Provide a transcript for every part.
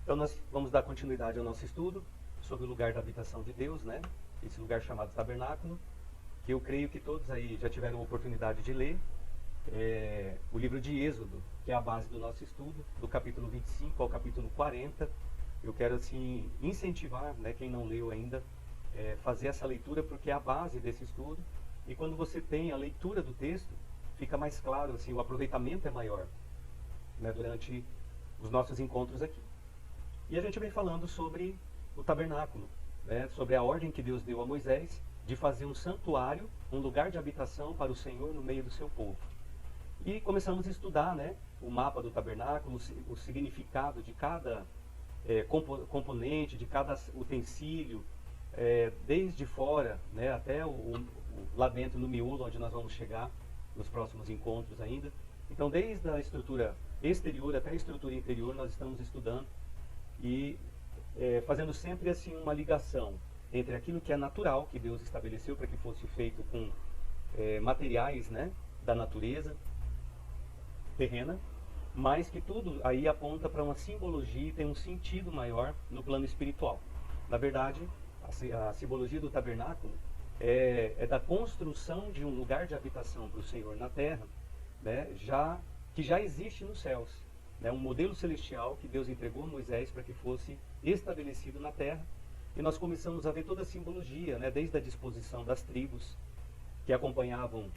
Então nós vamos dar continuidade ao nosso estudo sobre o lugar da habitação de Deus, né? Esse lugar chamado tabernáculo, que eu creio que todos aí já tiveram a oportunidade de ler. O livro de Êxodo, que é a base do nosso estudo, do capítulo 25 ao capítulo 40. Eu quero assim incentivar, né, quem não leu ainda, fazer essa leitura, porque é a base desse estudo. E quando você tem a leitura do texto, fica mais claro, assim, o aproveitamento é maior, né, durante os nossos encontros aqui. E a gente vem falando sobre o tabernáculo, né, sobre a ordem que Deus deu a Moisés de fazer um santuário, um lugar de habitação para o Senhor no meio do seu povo. E começamos a estudar, né, o mapa do tabernáculo, o significado de cada componente, de cada utensílio, desde fora, né, até lá dentro no miolo, onde nós vamos chegar nos próximos encontros ainda. Então, desde a estrutura exterior até a estrutura interior, nós estamos estudando e fazendo sempre assim uma ligação entre aquilo que é natural, que Deus estabeleceu para que fosse feito com materiais, né, da natureza terrena, mas que tudo aí aponta para uma simbologia e tem um sentido maior no plano espiritual. Na verdade, a simbologia do tabernáculo é da construção de um lugar de habitação para o Senhor na terra, né, que já existe nos céus. Né, um modelo celestial que Deus entregou a Moisés para que fosse estabelecido na terra. E nós começamos a ver toda a simbologia, né, desde a disposição das tribos que acompanhavam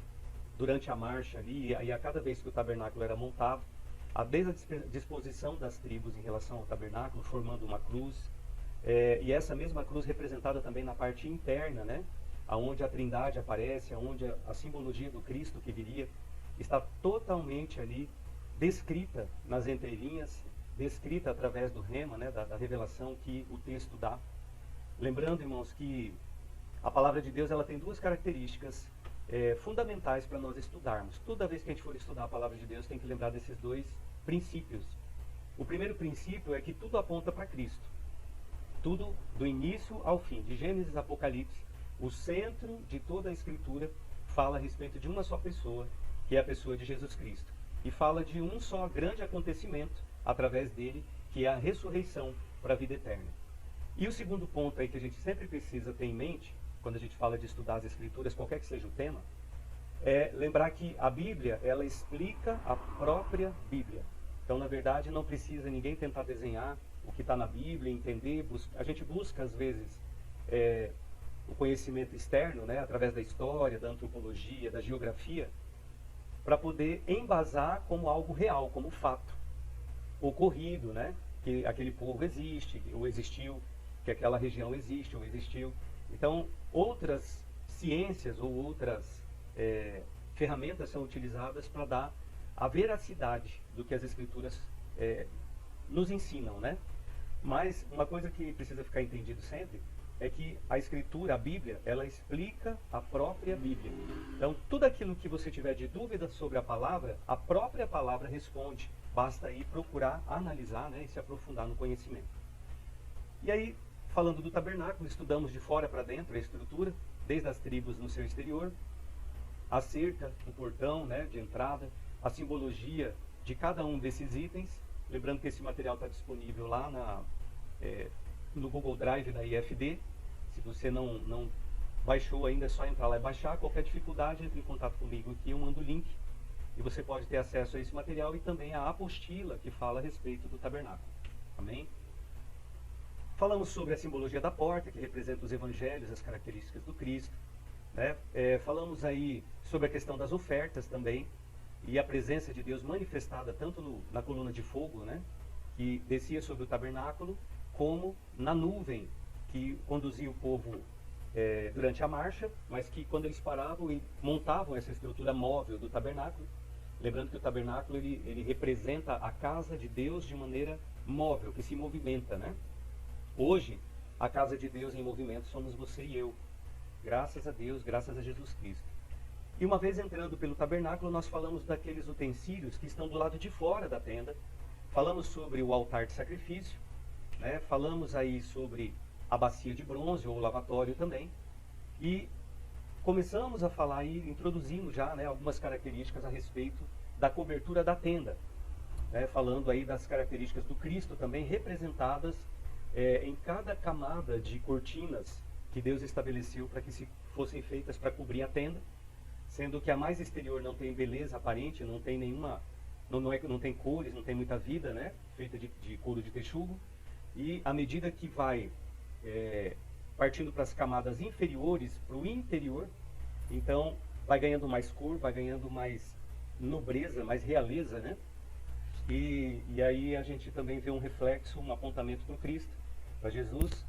durante a marcha ali, e a cada vez que o tabernáculo era montado, desde a disposição das tribos em relação ao tabernáculo, formando uma cruz, e essa mesma cruz representada também na parte interna, né, aonde a Trindade aparece, aonde a simbologia do Cristo que viria está totalmente ali descrita nas entrelinhas, descrita através do rema, né, da revelação que o texto dá. Lembrando, irmãos, que a palavra de Deus ela tem duas características fundamentais para nós estudarmos. Toda vez que a gente for estudar a palavra de Deus, tem que lembrar desses dois princípios. O primeiro princípio é que tudo aponta para Cristo. Tudo, do início ao fim, de Gênesis a Apocalipse, o centro de toda a Escritura fala a respeito de uma só pessoa, que é a pessoa de Jesus Cristo. E fala de um só grande acontecimento, através dele, que é a ressurreição para a vida eterna. E o segundo ponto aí que a gente sempre precisa ter em mente, quando a gente fala de estudar as Escrituras, qualquer que seja o tema, é lembrar que a Bíblia, ela explica a própria Bíblia. Então, na verdade, não precisa ninguém tentar desenhar o que está na Bíblia, entender. A gente busca, às vezes, o conhecimento externo, né, através da história, da antropologia, da geografia, para poder embasar como algo real, como fato ocorrido, né, que aquele povo existe, ou existiu, que aquela região existe ou existiu. Então, outras ciências ou outras ferramentas são utilizadas para dar a veracidade do que as Escrituras nos ensinam, né? Mas uma coisa que precisa ficar entendido sempre é que a Escritura, a Bíblia, ela explica a própria Bíblia. Então, tudo aquilo que você tiver de dúvida sobre a própria palavra responde. Basta ir procurar analisar, né, e se aprofundar no conhecimento. E aí, falando do tabernáculo, estudamos de fora para dentro a estrutura, desde as tribos no seu exterior, a cerca, o portão, né, de entrada, a simbologia de cada um desses itens. Lembrando que esse material está disponível lá no Google Drive da IFD. Se você não baixou ainda, é só entrar lá e baixar. Qualquer dificuldade, entre em contato comigo aqui, eu mando o link. E você pode ter acesso a esse material e também a apostila que fala a respeito do tabernáculo. Amém? Falamos sobre a simbologia da porta, que representa os evangelhos, as características do Cristo. Né? Falamos aí sobre a questão das ofertas também, e a presença de Deus manifestada tanto na coluna de fogo, né, que descia sobre o tabernáculo, como na nuvem que conduzia o povo durante a marcha, mas que quando eles paravam e montavam essa estrutura móvel do tabernáculo, lembrando que o tabernáculo ele representa a casa de Deus de maneira móvel, que se movimenta, né? Hoje, a casa de Deus em movimento somos você e eu. Graças a Deus, graças a Jesus Cristo. E uma vez entrando pelo tabernáculo, nós falamos daqueles utensílios que estão do lado de fora da tenda. Falamos sobre o altar de sacrifício, né? Falamos aí sobre a bacia de bronze, ou o lavatório também. E começamos a falar e introduzimos já, né, algumas características a respeito da cobertura da tenda. né, falando aí das características do Cristo também representadas em cada camada de cortinas que Deus estabeleceu para que fossem feitas para cobrir a tenda, sendo que a mais exterior não tem beleza aparente, não tem nenhuma, não tem cores, não tem muita vida, né, feita de couro de texugo, e à medida que vai partindo para as camadas inferiores, para o interior, então vai ganhando mais cor, vai ganhando mais nobreza, mais realeza, né? E aí a gente também vê um reflexo, um apontamento para Cristo, para Jesus,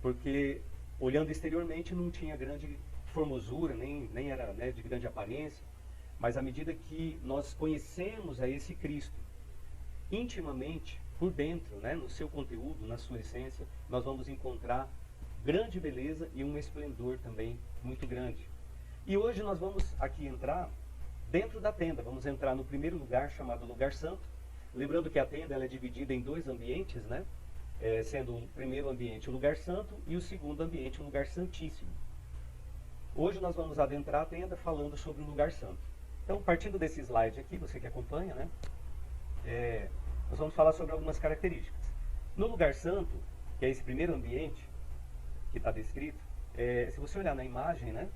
porque olhando exteriormente não tinha grande formosura, nem era, né, de grande aparência, mas à medida que nós conhecemos a esse Cristo intimamente, por dentro, né, no seu conteúdo, na sua essência, nós vamos encontrar grande beleza e um esplendor também muito grande. E hoje nós vamos aqui entrar dentro da tenda, vamos entrar no primeiro lugar, chamado Lugar Santo. Lembrando que a tenda ela é dividida em dois ambientes, né? Sendo o primeiro ambiente o Lugar Santo e o segundo ambiente o Lugar Santíssimo. Hoje nós vamos adentrar a tenda falando sobre o Lugar Santo. Então, partindo desse slide aqui, você que acompanha, né? Nós vamos falar sobre algumas características. No Lugar Santo, que é esse primeiro ambiente que está descrito, se você olhar na imagem, né?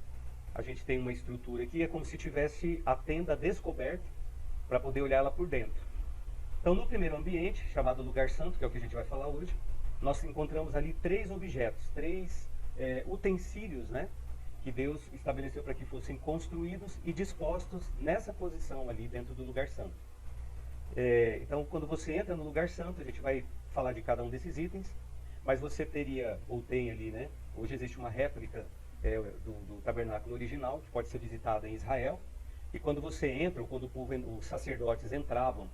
A gente tem uma estrutura aqui, é como se tivesse a tenda descoberta para poder olhar ela por dentro. Então, no primeiro ambiente, chamado Lugar Santo, que é o que a gente vai falar hoje, nós encontramos ali três objetos, três utensílios, né, que Deus estabeleceu para que fossem construídos e dispostos nessa posição ali dentro do Lugar Santo. Então, quando você entra no Lugar Santo, a gente vai falar de cada um desses itens, mas você teria, ou tem ali, né, hoje existe uma réplica do tabernáculo original, que pode ser visitada em Israel, e quando você entra, ou quando os sacerdotes entravam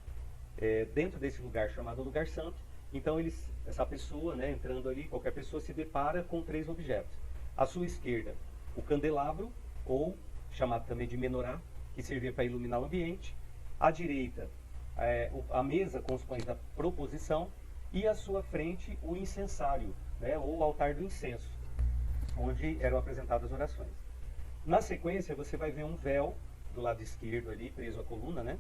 dentro desse lugar chamado Lugar Santo, então essa pessoa, né, entrando ali, qualquer pessoa se depara com três objetos. À sua esquerda, o candelabro, ou chamado também de menorá, que servia para iluminar o ambiente. À direita, a mesa com os pães da proposição, e à sua frente o incensário, né, ou o altar do incenso, onde eram apresentadas orações. Na sequência, você vai ver um véu do lado esquerdo ali, preso à coluna, né?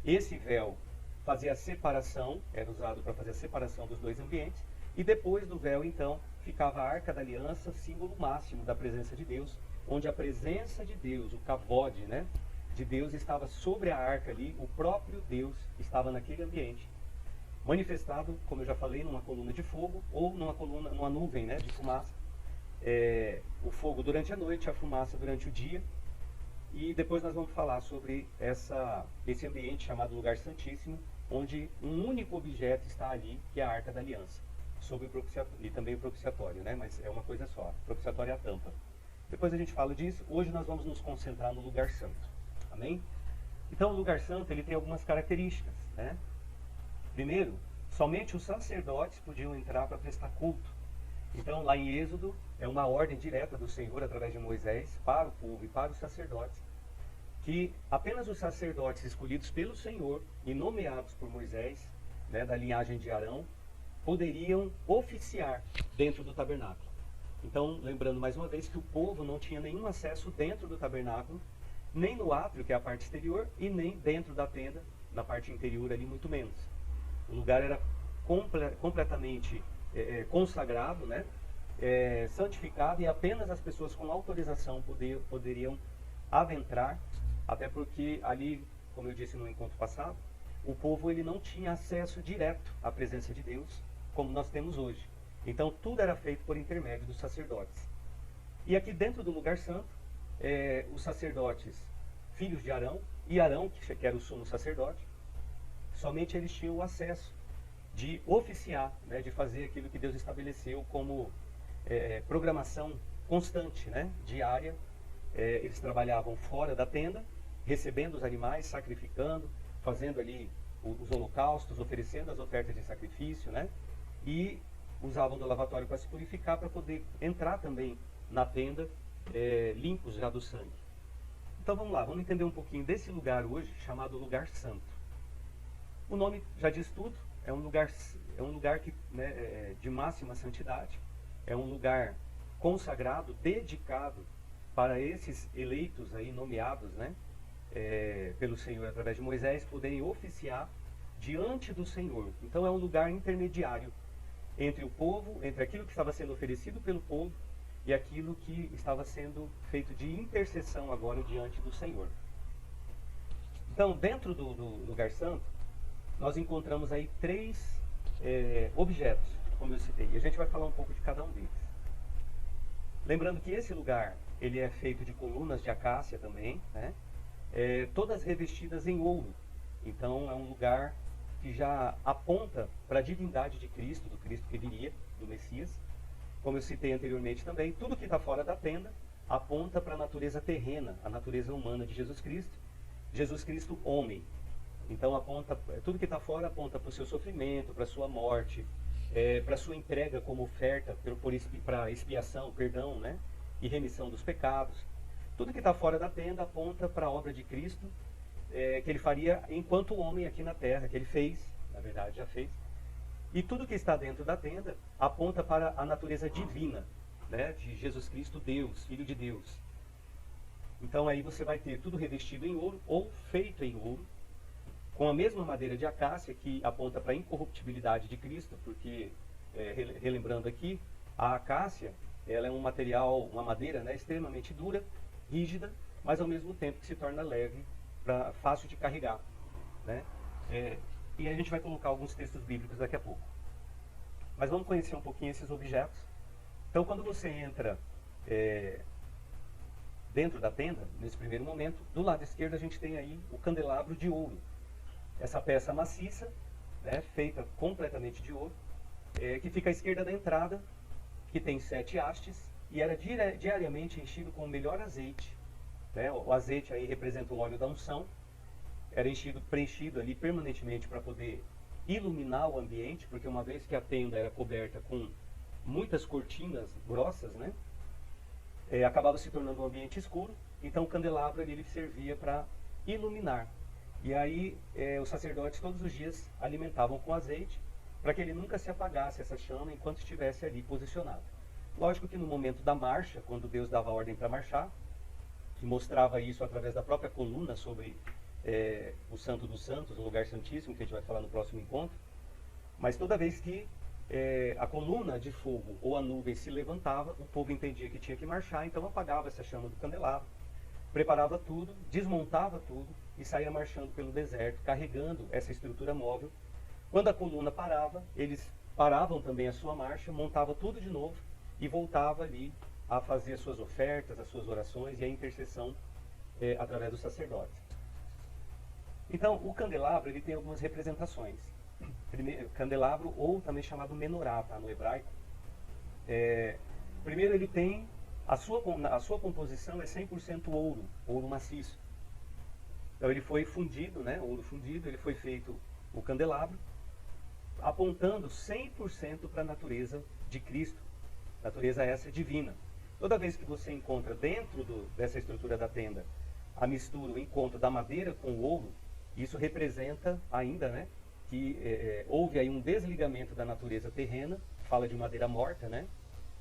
Esse véu fazia a separação, era usado para fazer a separação dos dois ambientes, e depois do véu, então, ficava a Arca da Aliança, símbolo máximo da presença de Deus, onde a presença de Deus, o kavod, né, de Deus estava sobre a arca ali, o próprio Deus estava naquele ambiente, manifestado, como eu já falei, numa coluna de fogo, ou numa nuvem, né, de fumaça. O fogo durante a noite, a fumaça durante o dia. E depois nós vamos falar sobre esse ambiente chamado Lugar Santíssimo, onde um único objeto está ali, que é a Arca da Aliança, sobre o propiciatório, e também o propiciatório, né? Mas é uma coisa só, o propiciatório é a tampa. Depois a gente fala disso. Hoje nós vamos nos concentrar no Lugar Santo. Amém? Então o Lugar Santo ele tem algumas características, né? Primeiro, somente os sacerdotes podiam entrar para prestar culto. Então, lá em Êxodo, é uma ordem direta do Senhor, através de Moisés, para o povo e para os sacerdotes, que apenas os sacerdotes escolhidos pelo Senhor e nomeados por Moisés, né, da linhagem de Arão, poderiam oficiar dentro do tabernáculo. Então, lembrando mais uma vez que o povo não tinha nenhum acesso dentro do tabernáculo, nem no átrio, que é a parte exterior, e nem dentro da tenda, na parte interior ali, muito menos. O lugar era completamente consagrado, né? Santificado, e apenas as pessoas com autorização poderiam adentrar, até porque ali, como eu disse no encontro passado, o povo ele não tinha acesso direto à presença de Deus, como nós temos hoje. Então tudo era feito por intermédio dos sacerdotes. E aqui dentro do Lugar Santo, os sacerdotes, filhos de Arão, e Arão, que era o sumo sacerdote, somente eles tinham o acesso de oficiar, né, de fazer aquilo que Deus estabeleceu como programação constante, né, diária. Eles trabalhavam fora da tenda, recebendo os animais, sacrificando, fazendo ali os holocaustos, oferecendo as ofertas de sacrifício, né, e usavam do lavatório para se purificar, para poder entrar também na tenda limpos já do sangue. Então vamos lá, vamos entender um pouquinho desse lugar hoje, chamado Lugar Santo. O nome já diz tudo. É um lugar que, né, de máxima santidade, é um lugar consagrado, dedicado para esses eleitos aí, nomeados, né, pelo Senhor através de Moisés, poderem oficiar diante do Senhor. Então é um lugar intermediário entre o povo, entre aquilo que estava sendo oferecido pelo povo e aquilo que estava sendo feito de intercessão agora diante do Senhor. Então, dentro do lugar santo, nós encontramos aí três objetos, como eu citei, e a gente vai falar um pouco de cada um deles. Lembrando que esse lugar, ele é feito de colunas de acácia também, né? Todas revestidas em ouro. Então é um lugar que já aponta para a divindade de Cristo, do Cristo que viria, do Messias. Como eu citei anteriormente também, tudo que está fora da tenda aponta para a natureza terrena, a natureza humana de Jesus Cristo homem. Então tudo que está fora aponta para o seu sofrimento, para a sua morte, para a sua entrega como oferta para expiação, perdão, né? E remissão dos pecados. Tudo que está fora da tenda aponta para a obra de Cristo, que ele faria enquanto homem aqui na terra, que ele fez, na verdade já fez. E tudo que está dentro da tenda aponta para a natureza divina, né, de Jesus Cristo, Deus, Filho de Deus. Então aí você vai ter tudo revestido em ouro ou feito em ouro, com a mesma madeira de acácia que aponta para a incorruptibilidade de Cristo, porque, relembrando aqui, a acácia ela é um material, uma madeira, né, extremamente dura, rígida, mas ao mesmo tempo que se torna leve, fácil de carregar, né? E a gente vai colocar alguns textos bíblicos daqui a pouco. Mas vamos conhecer um pouquinho esses objetos. Então, quando você entra dentro da tenda, nesse primeiro momento, do lado esquerdo a gente tem aí o candelabro de ouro. Essa peça maciça, né, feita completamente de ouro, que fica à esquerda da entrada, que tem 7 hastes, e era diariamente enchido com o melhor azeite. Né? O azeite aí representa o óleo da unção. Era preenchido ali permanentemente para poder iluminar o ambiente, porque uma vez que a tenda era coberta com muitas cortinas grossas, né, acabava se tornando um ambiente escuro. Então o candelabro ele servia para iluminar. E aí os sacerdotes todos os dias alimentavam com azeite, para que ele nunca se apagasse essa chama enquanto estivesse ali posicionado. Lógico que no momento da marcha, quando Deus dava ordem para marchar, que mostrava isso através da própria coluna sobre o Santo dos Santos, o lugar santíssimo, que a gente vai falar no próximo encontro. Mas toda vez que a coluna de fogo ou a nuvem se levantava, o povo entendia que tinha que marchar, então apagava essa chama do candelabro, preparava tudo, desmontava tudo e saía marchando pelo deserto, carregando essa estrutura móvel. Quando a coluna parava, eles paravam também a sua marcha, montavam tudo de novo e voltava ali a fazer as suas ofertas, as suas orações e a intercessão através dos sacerdotes. Então, o candelabro ele tem algumas representações. Primeiro, candelabro, ou também chamado menorá, tá, no hebraico. Primeiro, ele tem a sua composição é 100% ouro maciço. Então, ele foi fundido, né, ouro fundido, ele foi feito o candelabro, apontando 100% para a natureza de Cristo, natureza essa divina. Toda vez que você encontra dentro dessa estrutura da tenda a mistura, o encontro da madeira com o ouro, isso representa ainda, né, que houve aí um desligamento da natureza terrena, fala de madeira morta, né,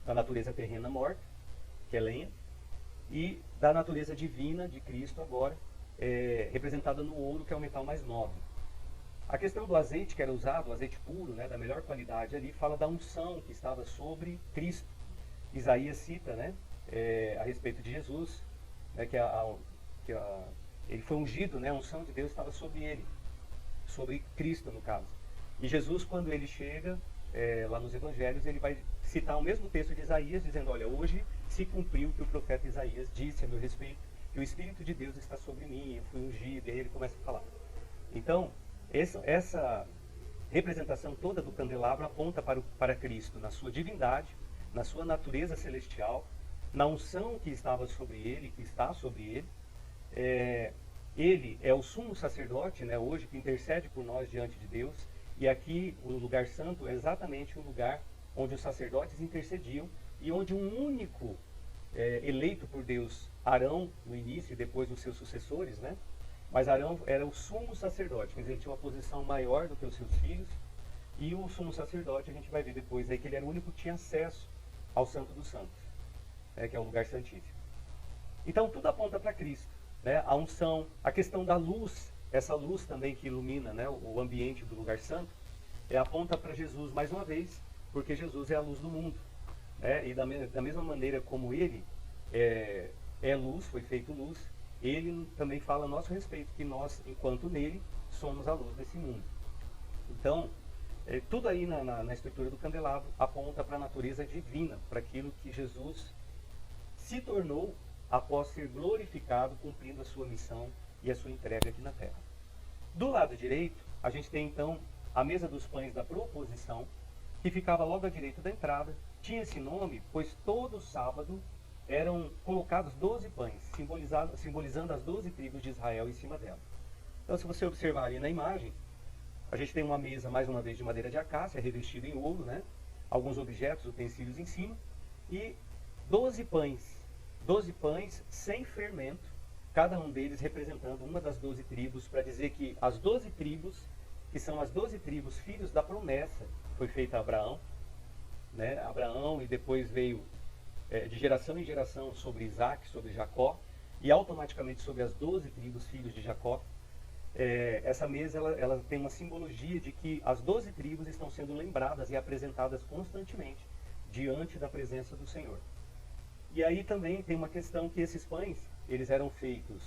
da natureza terrena morta, que é lenha, e da natureza divina de Cristo agora, representada no ouro, que é o metal mais nobre. A questão do azeite que era usado, o azeite puro, né, da melhor qualidade ali, fala da unção que estava sobre Cristo. Isaías cita, né, a respeito de Jesus, né, ele foi ungido, né, a unção de Deus estava sobre ele, sobre Cristo no caso. E Jesus, quando ele chega lá nos evangelhos, ele vai citar o mesmo texto de Isaías, dizendo, olha, hoje se cumpriu o que o profeta Isaías disse a meu respeito, que o Espírito de Deus está sobre mim, eu fui ungido, e aí ele começa a falar. Então, essa representação toda do candelabro aponta para Cristo, na sua divindade, na sua natureza celestial, na unção que estava sobre ele, que está sobre ele. Ele é o sumo sacerdote, né, hoje, que intercede por nós diante de Deus. E aqui, o lugar santo é exatamente o lugar onde os sacerdotes intercediam e onde um único eleito por Deus, Arão, no início, e depois os seus sucessores, né? Mas Arão era o sumo sacerdote, mas ele tinha uma posição maior do que os seus filhos. E o sumo sacerdote, a gente vai ver depois aí que ele era o único que tinha acesso ao Santo dos Santos, que é o lugar santíssimo. Então tudo aponta para Cristo, né? A unção, a questão da luz essa luz também que ilumina, né, o ambiente do lugar santo, aponta para Jesus mais uma vez, porque Jesus é a luz do mundo. E da mesma maneira como ele é luz, foi feito luz, ele também fala a nosso respeito, que nós, enquanto nele, somos a luz desse mundo. Então, tudo aí na estrutura do candelabro aponta para a natureza divina, para aquilo que Jesus se tornou após ser glorificado, cumprindo a sua missão e a sua entrega aqui na terra. Do lado direito, a gente tem então a mesa dos pães da proposição, que ficava logo à direita da entrada. Tinha esse nome, pois todo sábado eram colocados 12 pães, simbolizando as 12 tribos de Israel em cima dela. Então, se você observar ali na imagem, a gente tem uma mesa, mais uma vez, de madeira de acácia, revestida em ouro, né? Alguns objetos, utensílios em cima, e 12 pães sem fermento, cada um deles representando uma das 12 tribos, para dizer que as 12 tribos, que são as 12 tribos filhos da promessa, foi feita a Abraão, né? Abraão, e depois veio de geração em geração sobre Isaac, sobre Jacó, e automaticamente sobre as 12 tribos filhos de Jacó. Essa mesa ela tem uma simbologia de que as 12 tribos estão sendo lembradas e apresentadas constantemente diante da presença do Senhor. E aí também tem uma questão que esses pães, eles eram feitos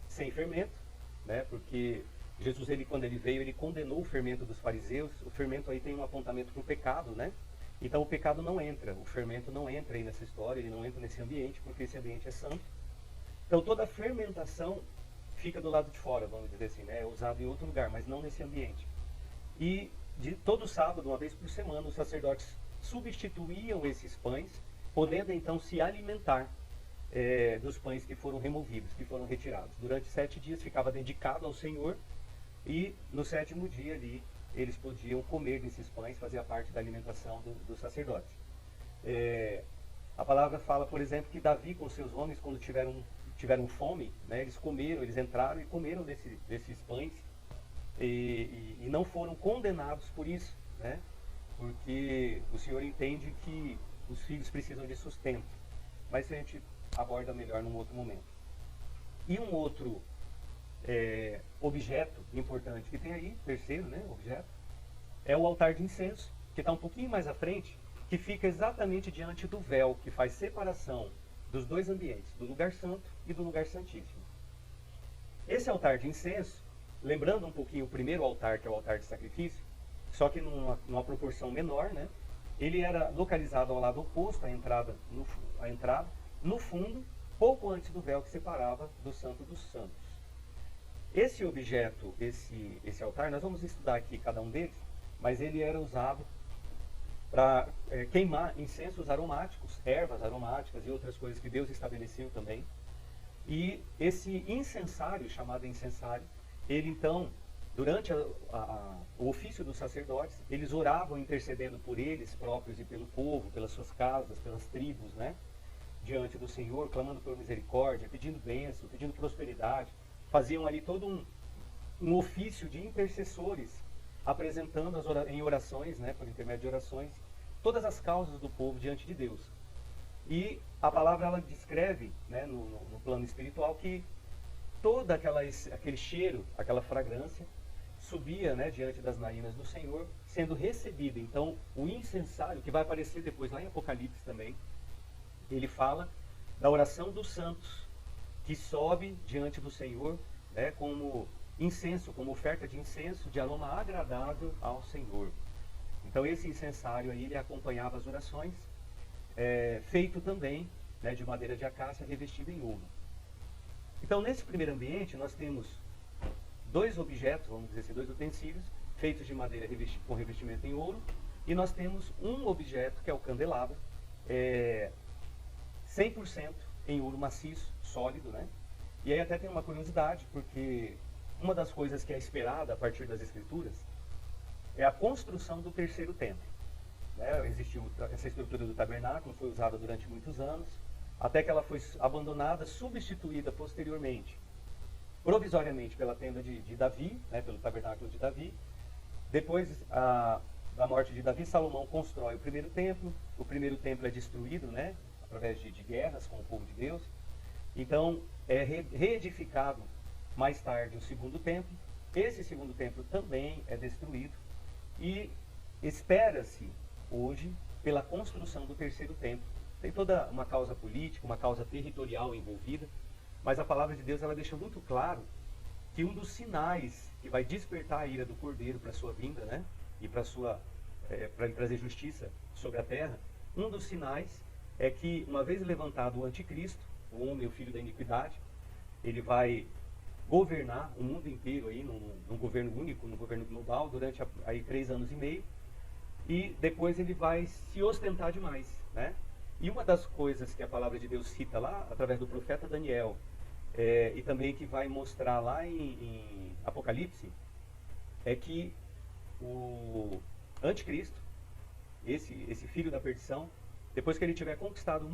sem fermento, né? Porque Jesus, quando ele veio, ele condenou o fermento dos fariseus. O fermento aí tem um apontamento para o pecado, né? Então o pecado não entra, o fermento não entra aí nessa história, ele não entra nesse ambiente, porque esse ambiente é santo. Então toda a fermentação fica do lado de fora, vamos dizer assim, né? É usado em outro lugar, mas não nesse ambiente. E de todo sábado, uma vez por semana, os sacerdotes substituíam esses pães, podendo então se alimentar dos pães que foram removidos, que foram retirados. Durante 7 dias ficava dedicado ao Senhor, e no 7º dia ali eles podiam comer desses pães, fazia parte da alimentação dos sacerdotes. A palavra fala, por exemplo, que Davi com seus homens, quando tiveram fome, né, eles entraram e comeram desses pães, e não foram condenados por isso, né? Porque o Senhor entende que os filhos precisam de sustento. Mas a gente aborda melhor num outro momento. E um outro objeto importante que tem aí, terceiro, né, objeto, é o altar de incenso, que está um pouquinho mais à frente, que fica exatamente diante do véu, que faz separação dos dois ambientes, do lugar santo e do lugar santíssimo. Esse altar de incenso, lembrando um pouquinho o primeiro altar, que é o altar de sacrifício, só que numa proporção menor, né? Ele era localizado ao lado oposto à entrada, no fundo, pouco antes do véu que separava do Santo dos Santos. Esse objeto, esse altar, nós vamos estudar aqui cada um deles, mas ele era usado para queimar incensos aromáticos, ervas aromáticas e outras coisas que Deus estabeleceu também. E esse incensário, chamado incensário, ele então, durante o ofício dos sacerdotes, eles oravam intercedendo por eles próprios e pelo povo, pelas suas casas, pelas tribos, né? Diante do Senhor, clamando por misericórdia, pedindo bênção, pedindo prosperidade. Faziam ali todo um ofício de intercessores, apresentando em orações, né, por intermédio de orações, todas as causas do povo diante de Deus. E a palavra ela descreve, né, no plano espiritual, que todo aquele cheiro, aquela fragrância, subia, né, diante das narinas do Senhor, sendo recebida. Então, o incensário, que vai aparecer depois lá em Apocalipse também, ele fala da oração dos santos, que sobe diante do Senhor, né, como incenso, como oferta de incenso, de aroma agradável ao Senhor. Então esse incensário aí, ele acompanhava as orações, feito também, né, de madeira de acácia revestida em ouro. Então nesse primeiro ambiente nós temos 2 objetos, vamos dizer assim, 2 utensílios, feitos de madeira com revestimento em ouro, e nós temos um objeto, que é o candelabro, 100% em ouro maciço, sólido, né? E aí até tem uma curiosidade, porque uma das coisas que é esperada a partir das Escrituras é a construção do terceiro templo. Né? Existiu essa estrutura do tabernáculo, foi usada durante muitos anos, até que ela foi abandonada, substituída posteriormente, provisoriamente, pela tenda de Davi, né? Pelo tabernáculo de Davi. Depois da morte de Davi, Salomão constrói o primeiro templo é destruído, né? Através de guerras com o povo de Deus. Então é reedificado mais tarde o segundo templo. Esse segundo templo também é destruído e espera-se hoje pela construção do terceiro templo. Tem toda uma causa política, uma causa territorial envolvida, mas a palavra de Deus ela deixa muito claro que um dos sinais que vai despertar a ira do Cordeiro para a sua vinda, né, e para ele trazer justiça sobre a terra, um dos sinais é que, uma vez levantado o anticristo, o homem, o filho da iniquidade, ele vai governar o mundo inteiro aí num governo único, num governo global, durante aí 3 anos e meio, e depois ele vai se ostentar demais, né? E uma das coisas que a palavra de Deus cita lá, através do profeta Daniel, e também que vai mostrar lá em Apocalipse, é que o anticristo, esse filho da perdição, depois que ele tiver conquistado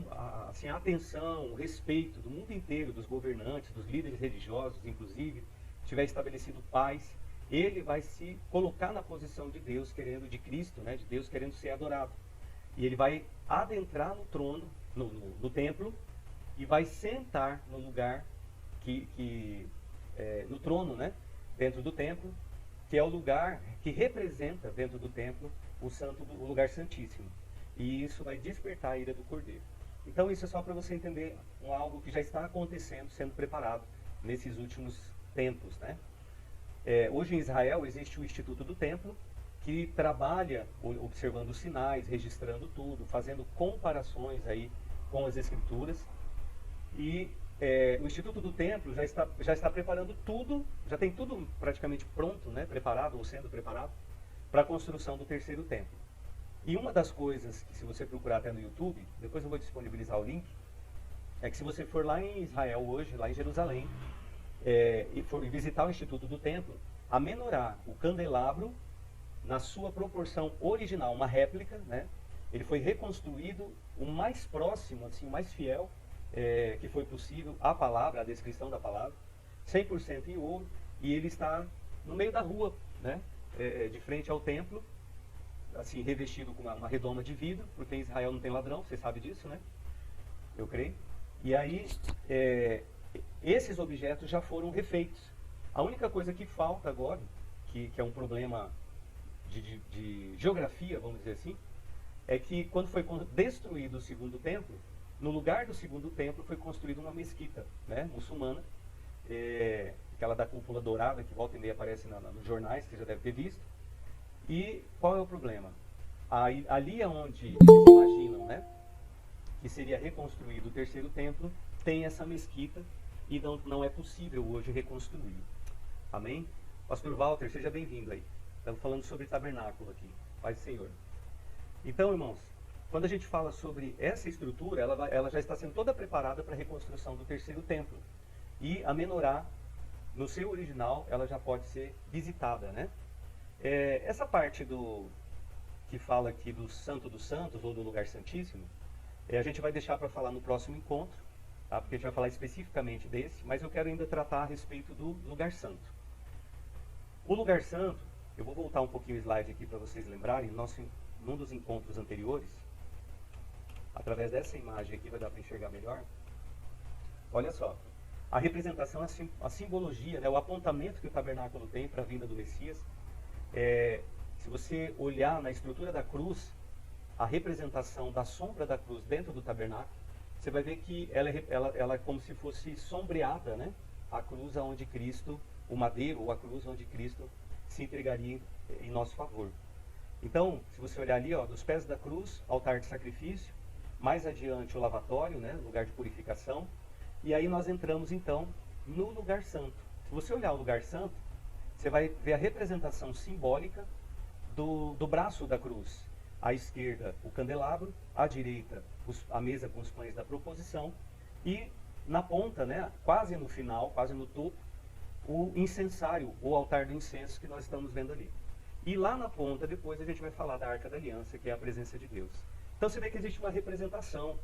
assim, a atenção, o respeito do mundo inteiro, dos governantes, dos líderes religiosos, inclusive, tiver estabelecido paz, ele vai se colocar na posição de Deus, de Cristo, né, de Deus querendo ser adorado. E ele vai adentrar no trono, no templo, e vai sentar no lugar no trono, né, dentro do templo, que é o lugar que representa dentro do templo o lugar santíssimo. E isso vai despertar a ira do Cordeiro. Então isso é só para você entender algo que já está acontecendo, sendo preparado nesses últimos tempos, né? Hoje em Israel existe o Instituto do Templo, que trabalha observando os sinais, registrando tudo, fazendo comparações aí com as Escrituras. E o Instituto do Templo já está preparando tudo, já tem tudo praticamente pronto, né, preparado ou sendo preparado para a construção do terceiro templo. E uma das coisas que, se você procurar até no YouTube, depois eu vou disponibilizar o link, é que se você for lá em Israel hoje, lá em Jerusalém, e for visitar o Instituto do Templo, a menorá, o candelabro, na sua proporção original, uma réplica, né, ele foi reconstruído o mais próximo, assim, o mais fiel que foi possível à palavra, à descrição da palavra, 100% em ouro, e ele está no meio da rua, né, de frente ao templo, assim, revestido com uma redoma de vidro, porque em Israel não tem ladrão, você sabe disso, né? Eu creio. E aí, esses objetos já foram refeitos. A única coisa que falta agora, que é um problema de geografia, vamos dizer assim, é que quando foi destruído o segundo templo, no lugar do segundo templo foi construída uma mesquita, né, muçulmana, aquela da cúpula dourada, que volta e meia aparece nos jornais, que você já deve ter visto. E qual é o problema? Ali é onde eles imaginam, né, que seria reconstruído o terceiro templo, tem essa mesquita e não é possível hoje reconstruir. Amém? Pastor Walter, seja bem-vindo aí. Estamos falando sobre tabernáculo aqui. Paz do Senhor. Então, irmãos, quando a gente fala sobre essa estrutura, ela já está sendo toda preparada para a reconstrução do terceiro templo. E a menorá, no seu original, ela já pode ser visitada, né? Essa parte que fala aqui do Santo dos Santos, ou do lugar santíssimo, a gente vai deixar para falar no próximo encontro, tá? Porque a gente vai falar especificamente desse, mas eu quero ainda tratar a respeito do lugar santo. O lugar santo, eu vou voltar um pouquinho o slide aqui para vocês lembrarem, num dos encontros anteriores, através dessa imagem aqui vai dar para enxergar melhor. Olha só, a representação, a simbologia, né, o apontamento que o tabernáculo tem para a vinda do Messias. Se você olhar na estrutura da cruz, a representação da sombra da cruz dentro do tabernáculo, você vai ver que ela é como se fosse sombreada, né? A cruz onde Cristo, o madeiro, ou a cruz onde Cristo se entregaria em nosso favor. Então, se você olhar ali, ó, dos pés da cruz, altar de sacrifício, mais adiante o lavatório, né? Lugar de purificação, e aí nós entramos então no lugar santo. Se você olhar o lugar santo, você vai ver a representação simbólica do braço da cruz. À esquerda, o candelabro, à direita, a mesa com os pães da proposição, e na ponta, né, quase no final, quase no topo, o incensário, o altar do incenso que nós estamos vendo ali. E lá na ponta, depois a gente vai falar da Arca da Aliança, que é a presença de Deus. Então você vê que existe uma representação,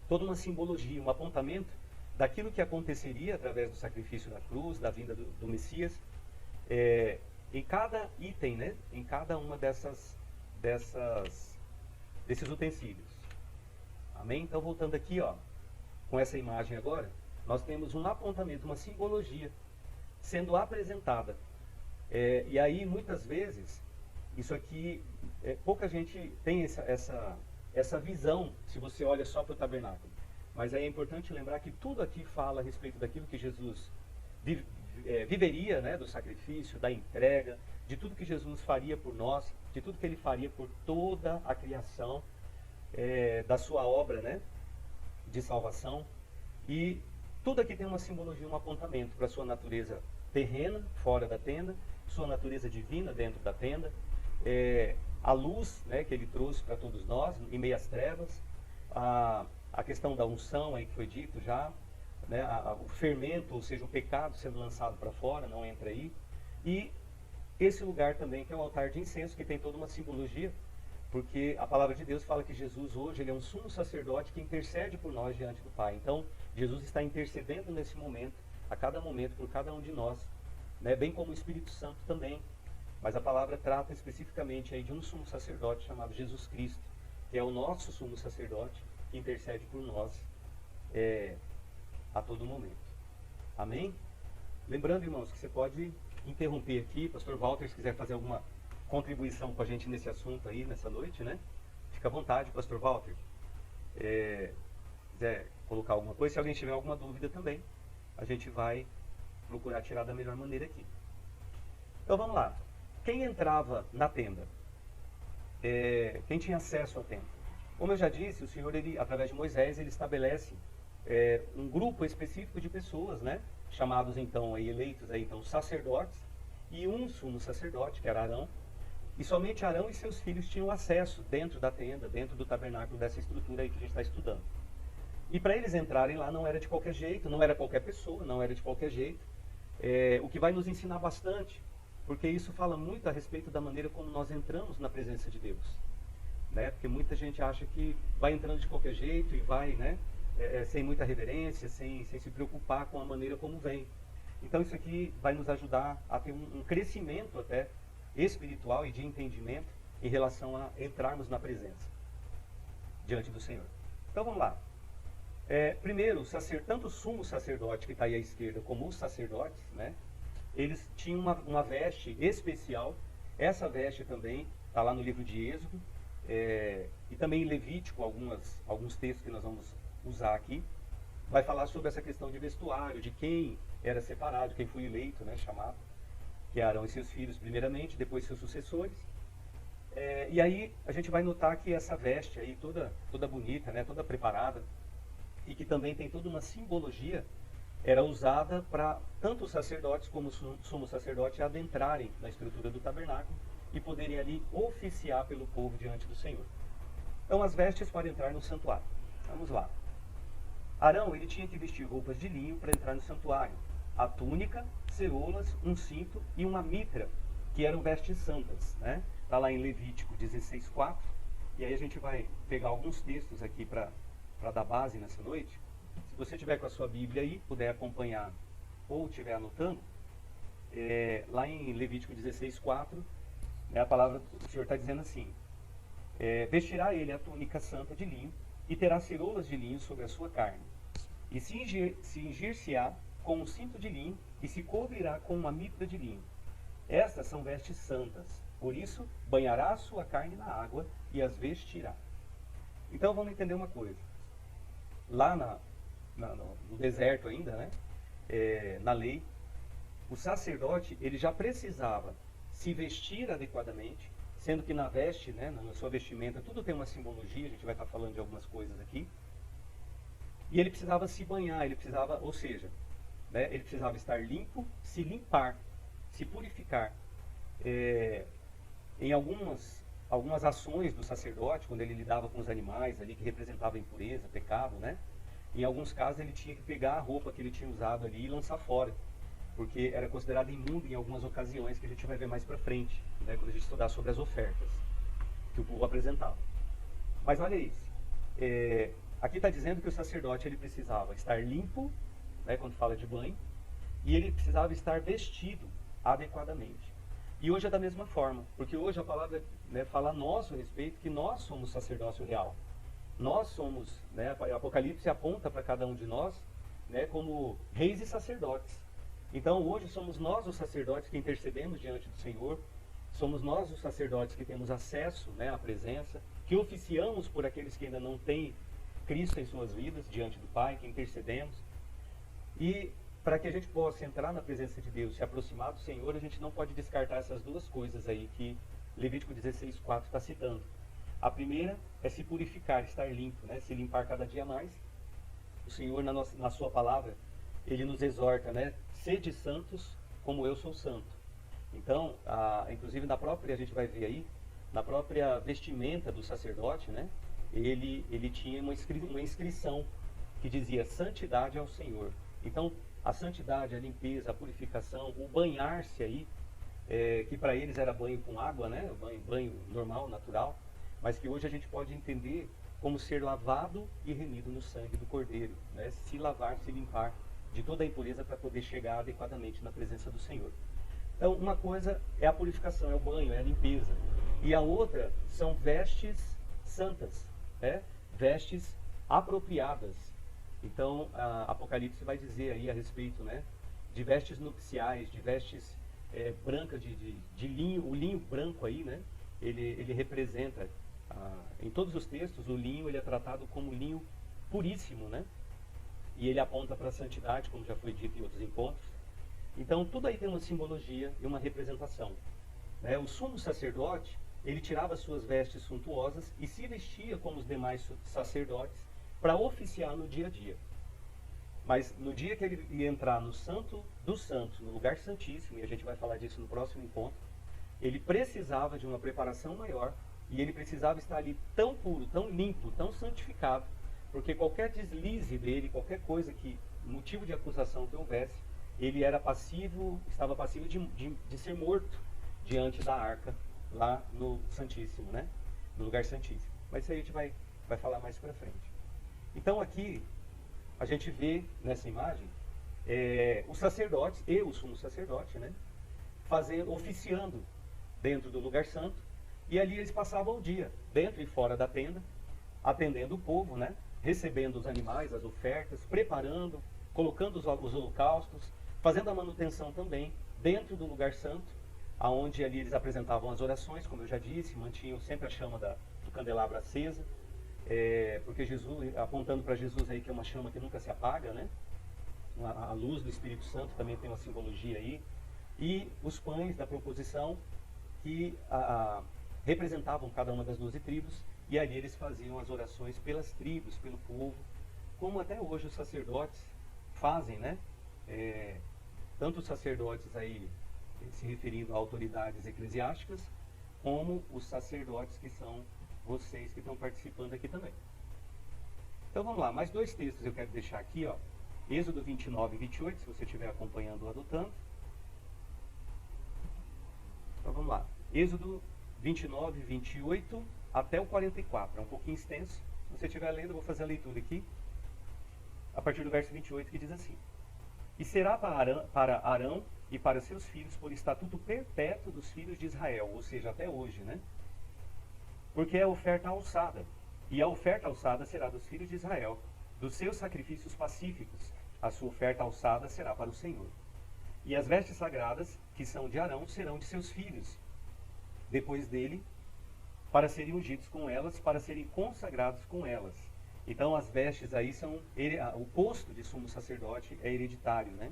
toda uma simbologia, um apontamento daquilo que aconteceria através do sacrifício da cruz, da vinda do Messias, em cada item, né? Em cada uma desses utensílios. Amém? Então, voltando aqui, ó, com essa imagem agora, nós temos um apontamento, uma simbologia sendo apresentada. E aí, muitas vezes, isso aqui, pouca gente tem essa visão, se você olha só para o tabernáculo. Mas aí é importante lembrar que tudo aqui fala a respeito daquilo que Jesus viveria, né, do sacrifício, da entrega, de tudo que Jesus faria por nós, de tudo que ele faria por toda a criação, da sua obra, né, de salvação. E tudo aqui tem uma simbologia, um apontamento para a sua natureza terrena, fora da tenda, sua natureza divina dentro da tenda, a luz, né, que ele trouxe para todos nós, em meio às trevas, a questão da unção aí que foi dito já, né, o fermento, ou seja, o pecado sendo lançado para fora, não entra aí. E esse lugar também, que é o altar de incenso, que tem toda uma simbologia, porque a palavra de Deus fala que Jesus hoje ele é um sumo sacerdote que intercede por nós diante do Pai. Então, Jesus está intercedendo nesse momento, a cada momento, por cada um de nós, né, bem como o Espírito Santo também. Mas a palavra trata especificamente aí de um sumo sacerdote chamado Jesus Cristo, que é o nosso sumo sacerdote, que intercede por nós a todo momento. Amém? Lembrando, irmãos, que você pode interromper aqui, pastor Walter, se quiser fazer alguma contribuição com a gente nesse assunto aí, nessa noite, né? Fica à vontade, pastor Walter. Quiser colocar alguma coisa, se alguém tiver alguma dúvida também, a gente vai procurar tirar da melhor maneira aqui. Então vamos lá. Quem entrava na tenda? Quem tinha acesso à tenda? Como eu já disse, o Senhor, ele, através de Moisés, ele estabelece um grupo específico de pessoas, né? Chamados então, aí, eleitos aí, então, sacerdotes, e um sumo sacerdote, que era Arão, e somente Arão e seus filhos tinham acesso dentro da tenda, dentro do tabernáculo, dessa estrutura aí que a gente está estudando. E para eles entrarem lá não era de qualquer jeito, não era qualquer pessoa, não era de qualquer jeito. O que vai nos ensinar bastante, porque isso fala muito a respeito da maneira como nós entramos na presença de Deus. Né? Porque muita gente acha que vai entrando de qualquer jeito e vai, né, sem muita reverência, sem se preocupar com a maneira como vem. Então isso aqui vai nos ajudar a ter um crescimento até espiritual e de entendimento em relação a entrarmos na presença diante do Senhor. Então vamos lá. Primeiro, tanto o sumo sacerdote que está aí à esquerda como os sacerdotes, né, eles tinham uma veste especial. Essa veste também está lá no livro de Êxodo, e também em Levítico, alguns textos que nós vamos usar aqui, vai falar sobre essa questão de vestuário, de quem era separado, quem foi eleito, né, chamado, que é Arão e seus filhos primeiramente, depois seus sucessores. E aí a gente vai notar que essa veste aí toda bonita, né, toda preparada, e que também tem toda uma simbologia, era usada para tanto os sacerdotes como o sumo sacerdote adentrarem na estrutura do tabernáculo e poderem ali oficiar pelo povo diante do Senhor. Então as vestes para entrar no santuário. Vamos lá. Arão, ele tinha que vestir roupas de linho para entrar no santuário. A túnica, ceroulas, um cinto e uma mitra, que eram vestes santas, né? Está lá em Levítico 16:4. E aí a gente vai pegar alguns textos aqui para dar base nessa noite. Se você tiver com a sua Bíblia aí, puder acompanhar ou estiver anotando, lá em Levítico 16:4, né, a palavra do Senhor está dizendo assim: vestirá ele a túnica santa de linho e terá ceroulas de linho sobre a sua carne, e cingir-se-á com um cinto de linho e se cobrirá com uma mitra de linho. Estas são vestes santas, por isso banhará a sua carne na água e as vestirá. Então vamos entender uma coisa. Lá no deserto ainda, né, na lei, o sacerdote ele já precisava se vestir adequadamente, sendo que na veste, né, na sua vestimenta, tudo tem uma simbologia, a gente vai estar falando de algumas coisas aqui. E ele precisava se banhar, ou seja, né, ele precisava estar limpo, se limpar, se purificar. Em algumas ações do sacerdote, quando ele lidava com os animais ali que representavam impureza, pecado, né? Em alguns casos ele tinha que pegar a roupa que ele tinha usado ali e lançar fora, porque era considerado imundo em algumas ocasiões, que a gente vai ver mais para frente, né, quando a gente estudar sobre as ofertas que o povo apresentava. Mas olha isso, aqui está dizendo que o sacerdote ele precisava estar limpo, né, quando fala de banho, e ele precisava estar vestido adequadamente. E hoje é da mesma forma, porque hoje a palavra, né, fala a nosso respeito que nós somos sacerdócio real. Nós somos, né, o Apocalipse aponta para cada um de nós, né, como reis e sacerdotes. Então hoje somos nós os sacerdotes que intercedemos diante do Senhor, somos nós os sacerdotes que temos acesso, né, à presença, que oficiamos por aqueles que ainda não têm Cristo em suas vidas diante do Pai, que intercedemos. E para que a gente possa entrar na presença de Deus, se aproximar do Senhor, a gente não pode descartar essas duas coisas aí que Levítico 16:4 está citando. A primeira é se purificar, estar limpo, né? Se limpar cada dia mais. O Senhor, na sua palavra, Ele nos exorta, né? Sede santos como eu sou santo. Então, inclusive a gente vai ver aí, na própria vestimenta do sacerdote, né? Ele tinha uma inscrição que dizia santidade ao Senhor. Então, a santidade, a limpeza, a purificação, o banhar-se aí, que para eles era banho com água, né? Banho normal, natural, mas que hoje a gente pode entender como ser lavado e remido no sangue do Cordeiro, né? Se lavar, se limpar de toda a impureza para poder chegar adequadamente na presença do Senhor. Então, uma coisa é a purificação, é o banho, é a limpeza. E a outra são vestes santas, né? Vestes apropriadas. Então, Apocalipse vai dizer aí a respeito, né, de vestes nupciais, de vestes brancas, de linho. O linho branco aí, né, ele representa, em todos os textos, o linho ele é tratado como linho puríssimo, né? E ele aponta para a santidade, como já foi dito em outros encontros. Então, tudo aí tem uma simbologia e uma representação, né? O sumo sacerdote, ele tirava suas vestes suntuosas e se vestia como os demais sacerdotes para oficiar no dia a dia. Mas no dia que ele ia entrar no Santo dos Santos, no lugar santíssimo, e a gente vai falar disso no próximo encontro, ele precisava de uma preparação maior e ele precisava estar ali tão puro, tão limpo, tão santificado, porque qualquer deslize dele, qualquer coisa que, motivo de acusação que houvesse, ele era estava passivo de ser morto diante da arca, lá no Santíssimo, né? No lugar santíssimo. Mas isso aí a gente vai falar mais pra frente. Então aqui, a gente vê nessa imagem, os sacerdotes, e o sumo sacerdote, né? Oficiando dentro do lugar santo, e ali eles passavam o dia, dentro e fora da tenda, atendendo o povo, né? Recebendo os animais, as ofertas, preparando, colocando os holocaustos, fazendo a manutenção também dentro do lugar santo, aonde ali eles apresentavam as orações, como eu já disse, mantinham sempre a chama do candelabro acesa, porque Jesus, apontando para Jesus aí que é uma chama que nunca se apaga, né? A luz do Espírito Santo também tem uma simbologia aí, e os pães da proposição que representavam cada uma das 12 tribos, e ali eles faziam as orações pelas tribos, pelo povo, como até hoje os sacerdotes fazem, né? Tanto os sacerdotes aí, se referindo a autoridades eclesiásticas, como os sacerdotes que são vocês que estão participando aqui também. Então vamos lá, mais dois textos eu quero deixar aqui, ó. Êxodo 29 e 28, se você estiver acompanhando ou adotando. Então vamos lá. Êxodo 29 e 28 até o 44. É um pouquinho extenso. Se você estiver lendo, eu vou fazer a leitura aqui. A partir do verso 28, que diz assim: E será para Arão e para seus filhos por estatuto perpétuo dos filhos de Israel, ou seja, até hoje, né? Porque é oferta alçada, e a oferta alçada será dos filhos de Israel, dos seus sacrifícios pacíficos, a sua oferta alçada será para o Senhor. E as vestes sagradas, que são de Arão, serão de seus filhos, depois dele, para serem ungidos com elas, para serem consagrados com elas. Então as vestes aí são, o posto de sumo sacerdote é hereditário, né?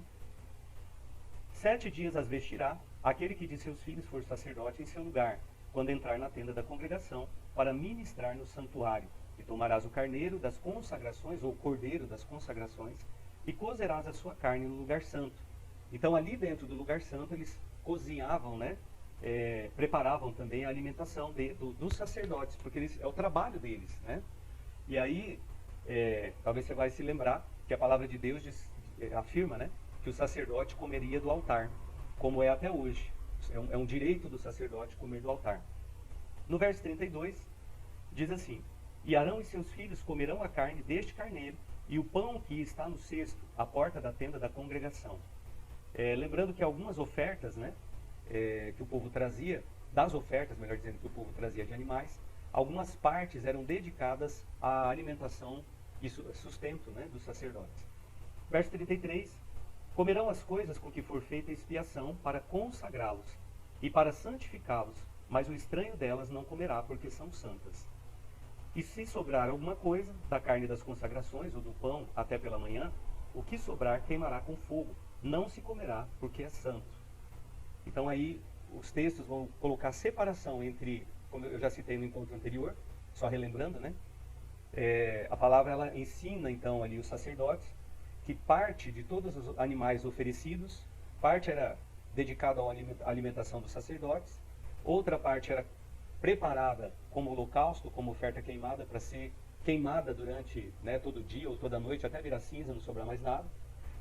7 dias as vestirá aquele que de seus filhos for sacerdote em seu lugar, quando entrar na tenda da congregação, para ministrar no santuário. E tomarás o carneiro das consagrações, ou cordeiro das consagrações, e cozerás a sua carne no lugar santo. Então ali dentro do lugar santo eles cozinhavam, né? Preparavam também a alimentação dos sacerdotes, porque é o trabalho deles, né? E aí, talvez você vai se lembrar que a palavra de Deus afirma, né, que o sacerdote comeria do altar, como é até hoje. É um direito do sacerdote comer do altar. No verso 32, diz assim: E Arão e seus filhos comerão a carne deste carneiro e o pão que está no cesto, à porta da tenda da congregação. Lembrando que algumas ofertas, né, que o povo trazia, das ofertas, melhor dizendo, que o povo trazia de animais, algumas partes eram dedicadas à alimentação e sustento, né, dos sacerdotes. Verso 33, Comerão as coisas com que for feita expiação para consagrá-los e para santificá-los, mas o estranho delas não comerá, porque são santas. E se sobrar alguma coisa da carne das consagrações ou do pão até pela manhã, o que sobrar queimará com fogo, não se comerá, porque é santo. Então aí os textos vão colocar separação entre, como eu já citei no encontro anterior, só relembrando, né? A palavra ela ensina então ali os sacerdotes que parte de todos os animais oferecidos, parte era dedicada à alimentação dos sacerdotes, outra parte era preparada como holocausto, como oferta queimada, para ser queimada durante, né, todo dia ou toda noite, até virar cinza, não sobrar mais nada.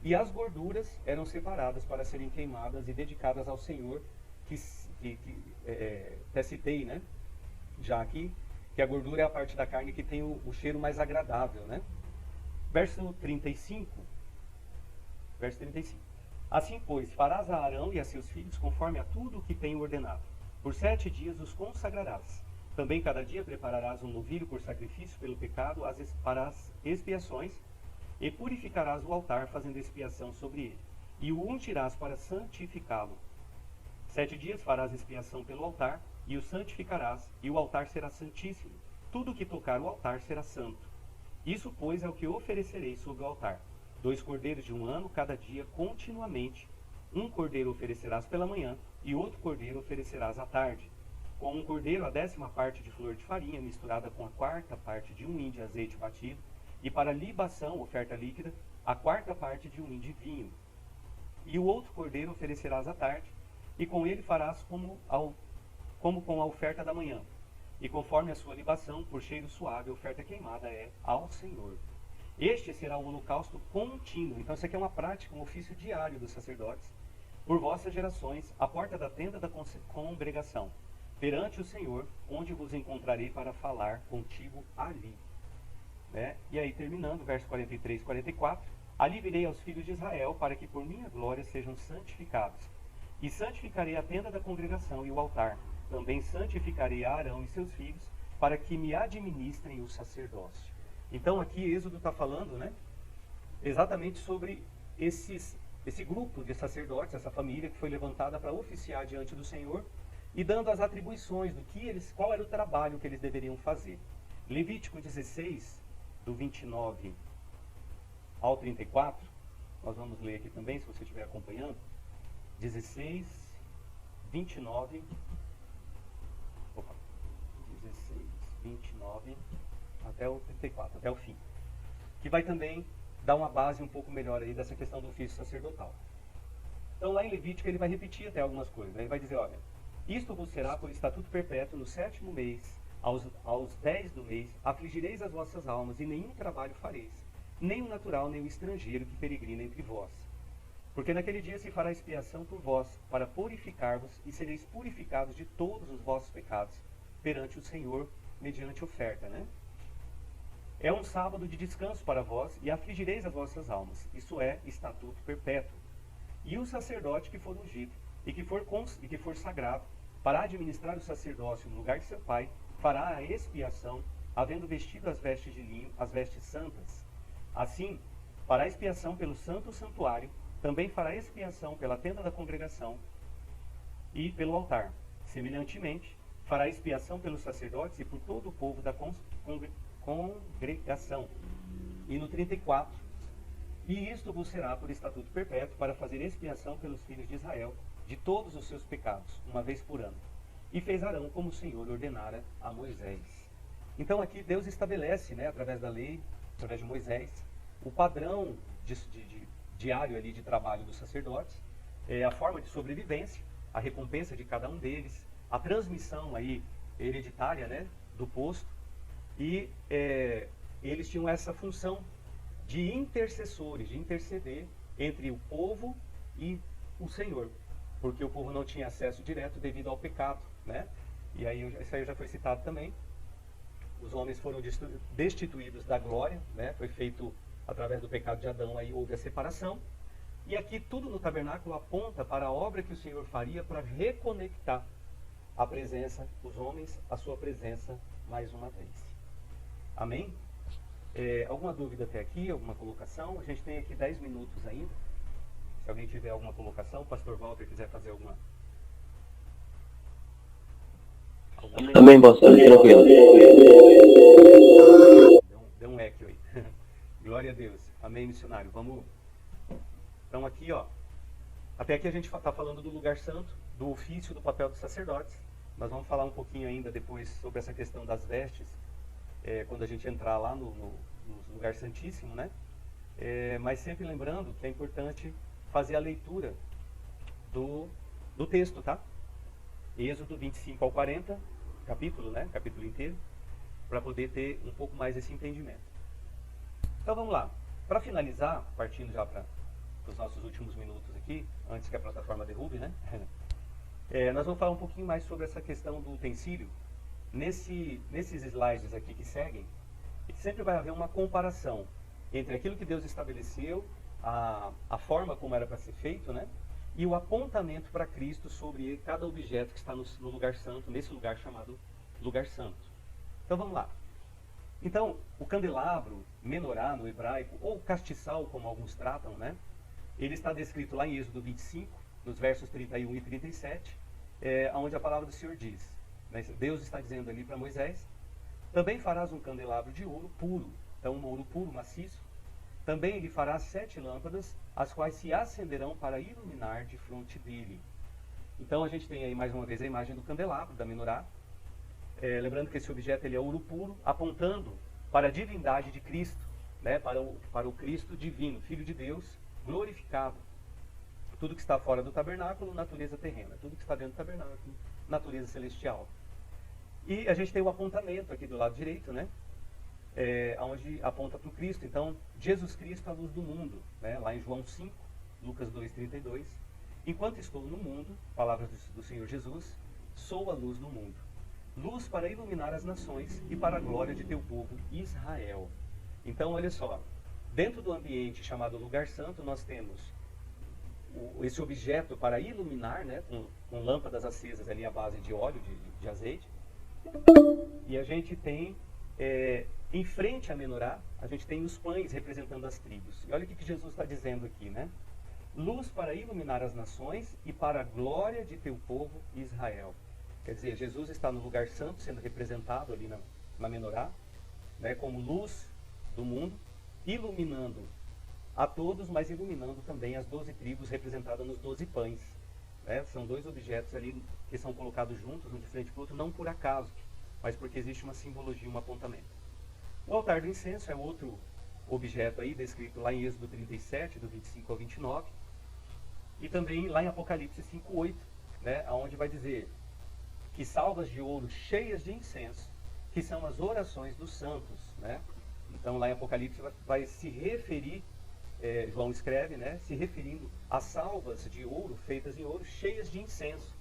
E as gorduras eram separadas para serem queimadas e dedicadas ao Senhor, que até citei, né, já aqui, que a gordura é a parte da carne que tem o cheiro mais agradável, né? Verso 35. Assim, pois, farás a Arão e a seus filhos conforme a tudo o que tenho ordenado. Por 7 dias os consagrarás. Também cada dia prepararás um novilho por sacrifício pelo pecado para as expiações, e purificarás o altar, fazendo expiação sobre ele. E o ungirás para santificá-lo. 7 dias farás expiação pelo altar, e o santificarás, e o altar será santíssimo. Tudo que tocar o altar será santo. Isso, pois, é o que oferecerei sobre o altar. 2 cordeiros de 1 ano cada dia continuamente. 1 cordeiro oferecerás pela manhã, e outro cordeiro oferecerás à tarde. Com 1 cordeiro, a 10ª parte de flor de farinha, misturada com a 4ª parte de 1 hin de azeite batido, e para libação, oferta líquida, a 4ª parte de 1 hin de vinho. E o outro cordeiro oferecerás à tarde, e com ele farás como com a oferta da manhã. E conforme a sua libação, por cheiro suave, a oferta queimada é ao Senhor. Este será o holocausto contínuo. Então, isso aqui é uma prática, um ofício diário dos sacerdotes. Por vossas gerações, à porta da tenda da congregação, perante o Senhor, onde vos encontrarei para falar contigo ali. Né? E aí, terminando, verso 43 e 44. Ali virei aos filhos de Israel, para que por minha glória sejam santificados. E santificarei a tenda da congregação e o altar. Também santificarei a Arão e seus filhos, para que me administrem o sacerdócio. Então aqui Êxodo está falando, né, exatamente sobre esse grupo de sacerdotes, essa família que foi levantada para oficiar diante do Senhor e dando as atribuições do que qual era o trabalho que eles deveriam fazer. Levítico 16, do 29 ao 34, nós vamos ler aqui também, se você estiver acompanhando. 16, 29, 29 até o 34, até o fim, que vai também dar uma base um pouco melhor aí dessa questão do ofício sacerdotal. Então lá em Levítico ele vai repetir até algumas coisas, né? Ele vai dizer, olha, isto vos será por estatuto perpétuo no 7º mês, aos 10 do mês, afligireis as vossas almas e nenhum trabalho fareis, nem o natural nem o estrangeiro que peregrina entre vós. Porque naquele dia se fará expiação por vós, para purificar-vos, e sereis purificados de todos os vossos pecados, perante o Senhor, mediante oferta, né? É um sábado de descanso para vós, e afligireis as vossas almas. Isso é estatuto perpétuo. E o sacerdote que for ungido, e que for sagrado, para administrar o sacerdócio no lugar de seu pai, fará a expiação, havendo vestido as vestes de linho, as vestes santas. Assim, fará expiação pelo santo santuário, também fará expiação pela tenda da congregação e pelo altar. Semelhantemente, fará expiação pelos sacerdotes e por todo o povo da congregação. E no 34, e isto vos será por estatuto perpétuo, para fazer expiação pelos filhos de Israel de todos os seus pecados, uma vez por ano. E fez Arão como o Senhor ordenara a Moisés. Então aqui Deus estabelece, né, através da lei, através de Moisés, o padrão diário ali de trabalho dos sacerdotes, a forma de sobrevivência, a recompensa de cada um deles, a transmissão aí hereditária, né, do posto. E eles tinham essa função de intercessores, de interceder entre o povo e o Senhor, porque o povo não tinha acesso direto devido ao pecado, né? E aí isso aí já foi citado também. Os homens foram destituídos da glória, né? Foi feito através do pecado de Adão, aí houve a separação. E aqui tudo no tabernáculo aponta para a obra que o Senhor faria para reconectar a presença, os homens, a sua presença mais uma vez. Amém? Alguma dúvida até aqui? Alguma colocação? A gente tem aqui 10 minutos ainda. Se alguém tiver alguma colocação, o pastor Walter quiser fazer alguma... Amém, pastor, tranquilo. Deu um eco aí. Glória a Deus. Amém, missionário. Vamos... Então aqui, ó. Até aqui a gente está falando do lugar santo, do ofício, do papel dos sacerdotes. Nós vamos falar um pouquinho ainda depois sobre essa questão das vestes, quando a gente entrar lá no lugar santíssimo, né? Mas sempre lembrando que é importante fazer a leitura do texto, tá? Êxodo 25 ao 40, capítulo, né? Capítulo inteiro, para poder ter um pouco mais esse entendimento. Então vamos lá. Para finalizar, partindo já para os nossos últimos minutos aqui, antes que a plataforma derrube, né? Nós vamos falar um pouquinho mais sobre essa questão do utensílio. Nesses slides aqui que seguem, sempre vai haver uma comparação entre aquilo que Deus estabeleceu, a forma como era para ser feito, né? E o apontamento para Cristo sobre cada objeto que está no lugar santo, nesse lugar chamado lugar santo. Então vamos lá. Então, o candelabro, menorá no hebraico, ou castiçal, como alguns tratam, né? Ele está descrito lá em Êxodo 25, nos versos 31 e 37, onde a palavra do Senhor diz, né? Deus está dizendo ali para Moisés: também farás um candelabro de ouro puro, então um ouro puro, maciço. Também lhe farás 7 lâmpadas, as quais se acenderão para iluminar de fronte dele. Então a gente tem aí mais uma vez a imagem do candelabro, da menorá. Lembrando que esse objeto ele é ouro puro, apontando para a divindade de Cristo, né? para o Cristo divino, Filho de Deus, glorificado. Tudo que está fora do tabernáculo, natureza terrena. Tudo que está dentro do tabernáculo, natureza celestial. E a gente tem o apontamento aqui do lado direito, né? Onde aponta para o Cristo. Então, Jesus Cristo, a luz do mundo, né? Lá em João 5, Lucas 2,32. Enquanto estou no mundo, palavras do Senhor Jesus, sou a luz do mundo. Luz para iluminar as nações e para a glória de teu povo Israel. Então, olha só. Dentro do ambiente chamado lugar santo, nós temos esse objeto para iluminar, né? Com lâmpadas acesas ali à base de óleo, de azeite. E a gente tem... em frente à menorá, a gente tem os pães representando as tribos. E olha o que Jesus está dizendo aqui, né? Luz para iluminar as nações e para a glória de teu povo Israel. Quer dizer, Jesus está no lugar santo, sendo representado ali na menorá, né, como luz do mundo, iluminando a todos, mas iluminando também as 12 tribos representadas nos 12 pães. Né? São dois objetos ali que são colocados juntos, um de frente para o outro, não por acaso, mas porque existe uma simbologia, um apontamento. O altar do incenso é outro objeto aí, descrito lá em Êxodo 37, do 25 ao 29, e também lá em Apocalipse 5:8, né, onde vai dizer que salvas de ouro cheias de incenso, que são as orações dos santos, né? Então lá em Apocalipse vai se referir, João escreve, né, se referindo a salvas de ouro feitas em ouro, cheias de incenso.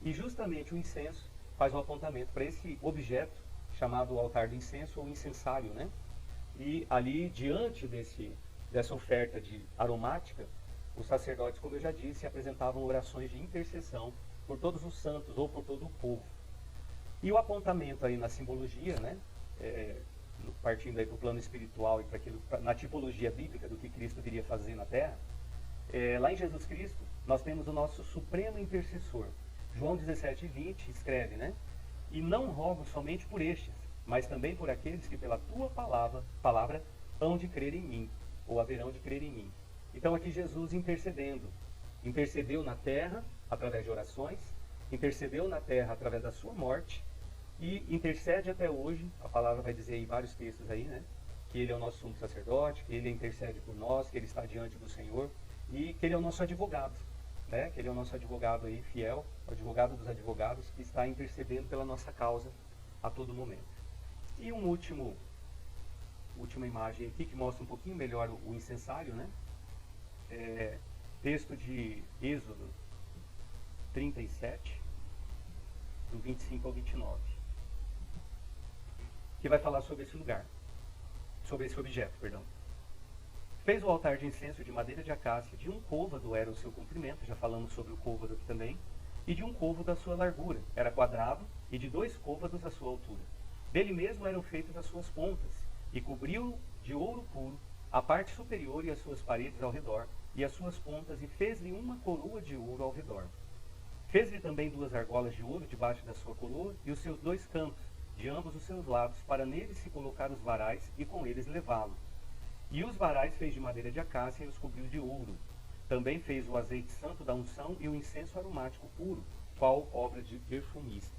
E justamente o incenso faz um apontamento para esse objeto chamado altar do incenso ou incensário, né? E ali, diante dessa oferta de aromática, os sacerdotes, como eu já disse, apresentavam orações de intercessão por todos os santos ou por todo o povo. E o apontamento aí na simbologia, né? Partindo aí para o plano espiritual e na tipologia bíblica do que Cristo viria fazer na Terra, lá em Jesus Cristo, nós temos o nosso supremo intercessor. João 17:20 escreve, né? E não rogo somente por estes, mas também por aqueles que pela tua palavra hão de crer em mim, ou haverão de crer em mim. Então aqui Jesus intercedeu na terra através de orações, intercedeu na terra através da sua morte, e intercede até hoje. A palavra vai dizer em vários textos aí, né? Que ele é o nosso sumo sacerdote, que ele intercede por nós, que ele está diante do Senhor, e que ele é o nosso advogado. Né, que ele é o nosso advogado aí, fiel, o advogado dos advogados, que está intercedendo pela nossa causa a todo momento. E última imagem aqui, que mostra um pouquinho melhor o incensário, né? Texto de Êxodo 37, do 25 ao 29, que vai falar sobre esse lugar, sobre esse objeto, perdão. Fez o altar de incenso de madeira de acácia, de um côvado era o seu comprimento, já falamos sobre o côvado aqui também, e de um côvado a sua largura, era quadrado, e de 2 côvados a sua altura. Dele mesmo eram feitas as suas pontas, e cobriu de ouro puro a parte superior e as suas paredes ao redor, e as suas pontas, e fez-lhe uma coroa de ouro ao redor. Fez-lhe também 2 argolas de ouro debaixo da sua coroa, e os seus 2 cantos, de ambos os seus lados, para neles se colocar os varais, e com eles levá-lo. E os varais fez de madeira de acácia, e os cobriu de ouro. Também fez o azeite santo da unção, e o incenso aromático puro, qual obra de perfumista.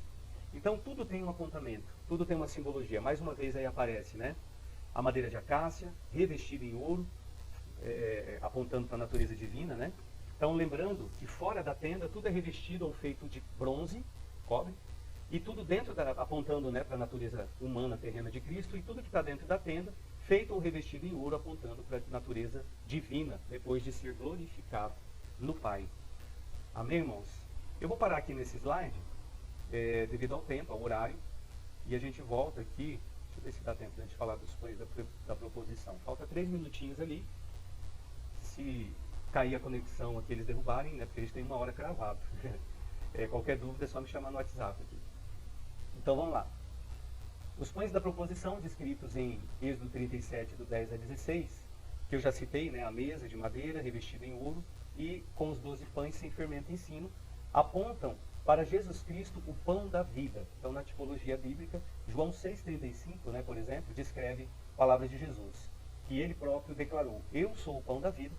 Então tudo tem um apontamento, tudo tem uma simbologia. Mais uma vez aí aparece, né? A madeira de acácia, revestida em ouro, apontando para a natureza divina, né? Então, lembrando que fora da tenda, tudo é revestido ou feito de bronze, cobre, e tudo dentro, apontando, né, para a natureza humana, terrena de Cristo, e tudo que está dentro da tenda, feito ou revestido em ouro, apontando para a natureza divina, depois de ser glorificado no Pai. Amém, irmãos? Eu vou parar aqui nesse slide, devido ao tempo, ao horário, e a gente volta aqui. Deixa eu ver se dá tempo de a gente falar dos pães da proposição. Falta 3 minutinhos ali. Se cair a conexão aqui, eles derrubarem, né? Porque eles têm 1 hora cravado. Qualquer dúvida é só me chamar no WhatsApp aqui. Então vamos lá. Os pães da proposição, descritos em Êxodo 37, do 10 a 16, que eu já citei, né? A mesa de madeira revestida em ouro e com os 12 pães sem fermento em cima, apontam para Jesus Cristo, o pão da vida. Então, na tipologia bíblica, João 6,35, né, por exemplo, descreve palavras de Jesus, que ele próprio declarou: eu sou o pão da vida,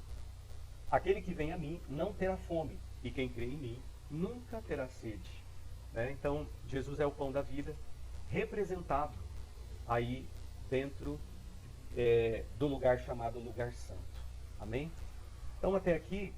aquele que vem a mim não terá fome, e quem crê em mim nunca terá sede. Né? Então, Jesus é o pão da vida, representado aí dentro do lugar chamado Lugar Santo. Amém? Então, até aqui,